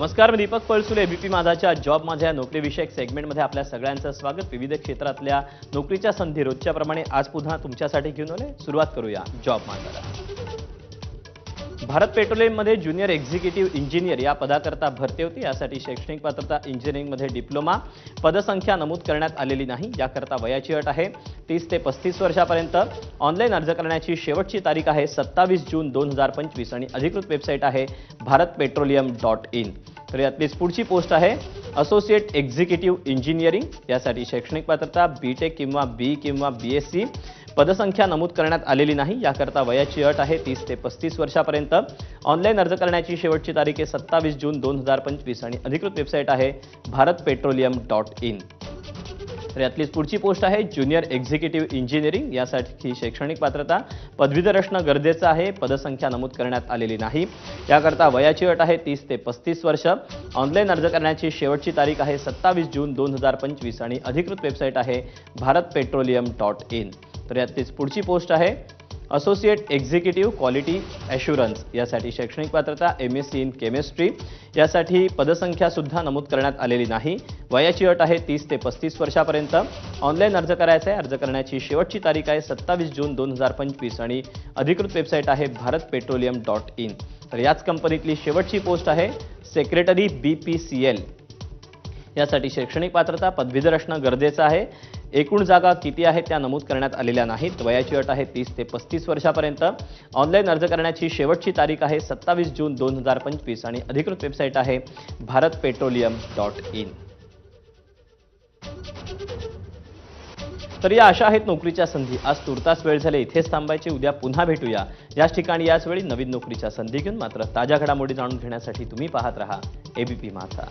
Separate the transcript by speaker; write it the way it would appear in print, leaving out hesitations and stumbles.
Speaker 1: नमस्कार, मी Deepak Palsule. ABP माझाच्या job माझ्या नोकरीविषयक सेगमेंटमध्ये आपल्या सगळ्यांचं स्वागत. विविध क्षेत्रातल्या नोकरीच्या संधी रोजच्या प्रमाणे आज पुन्हा तुमच्यासाठी घेऊन आले. सुरुवात करूया जॉब माझ्याला. भारत पेट्रोलियममध्ये ज्युनियर एक्झिक्युटिव्ह इंजिनियर या पदाकरता भरती होती. यासाठी शैक्षणिक पात्रता इंजिनिअरिंगमध्ये डिप्लोमा. पदसंख्या नमूद करण्यात आलेली नाही. याकरता वयाची अट आहे 30 ते 35 वर्षापर्यंत. ऑनलाईन अर्ज करण्याची शेवटची तारीख आहे 27 जून 2025 आणि अधिकृत वेबसाईट आहे bharatpetroleum.in. तर यातलीच पुढची पोस्ट आहे असोसिएट एक्झिक्युटिव्ह इंजिनिअरिंग. यासाठी शैक्षणिक पात्रता बीटेक किंवा बी किंवा बीएससी. पदसंख्या नमूद करण्यात आलेली नाही. याकरता वयाची अट आहे 30 ते 35 वर्षापर्यंत. ऑनलाईन अर्ज करण्याची शेवटची तारीख आहे 27 जून 2025 आणि अधिकृत वेबसाईट आहे bharatpetroleum.in. तर यातलीच पुढची पोस्ट आहे ज्युनियर एक्झिक्युटिव्ह इंजिनिअरिंग. यासाठी शैक्षणिक पात्रता पदवीधर असणं गरजेचं आहे. पदसंख्या नमूद करण्यात आलेली नाही. याकरता वयाची अट आहे 30 ते 35 वर्ष. ऑनलाईन अर्ज करण्याची शेवटची तारीख आहे 27 जून 2025 आणि अधिकृत वेबसाईट आहे bharatpetroleum.in. तर यातलीच पुढची पोस्ट आहे असोसिएट एक्झिक्युटिव्ह क्वालिटी ॲश्युरन्स. यासाठी शैक्षणिक पात्रता MSc इन केमिस्ट्री. यासाठी पदसंख्या सुद्धा नमूद करण्यात आलेली नाही. वयाची अट आहे 30 ते 35 वर्षापर्यंत. ऑनलाईन अर्ज करायचा आहे. अर्ज करण्याची शेवटची तारीख आहे 27 जून 2025 आणि अधिकृत वेबसाईट आहे bharatpetroleum.in. तर याच कंपनीतली शेवटची पोस्ट आहे सेक्रेटरी BPCL. यासाठी शैक्षणिक पात्रता पदवीधर असणं गरजेचं आहे. एकूण जागा किती आहेत त्या नमूद करण्यात आलेल्या नाहीत. वयाची अट आहे 30 ते 35 वर्षापर्यंत. ऑनलाईन अर्ज करण्याची शेवटची तारीख आहे 27 जून 2025 आणि अधिकृत वेबसाईट आहे bharatpetroleum.in. तर या अशा आहेत नोकरीच्या संधी. आज तुर्तास वेळ झाले इथेच थांबायचे. उद्या पुन्हा भेटूया याच ठिकाणी याच वेळी नवीन नोकरीच्या संधी घेऊन. मात्र ताज्या घडामोडी जाणून घेण्यासाठी तुम्ही पाहत रहा एबीपी माझा.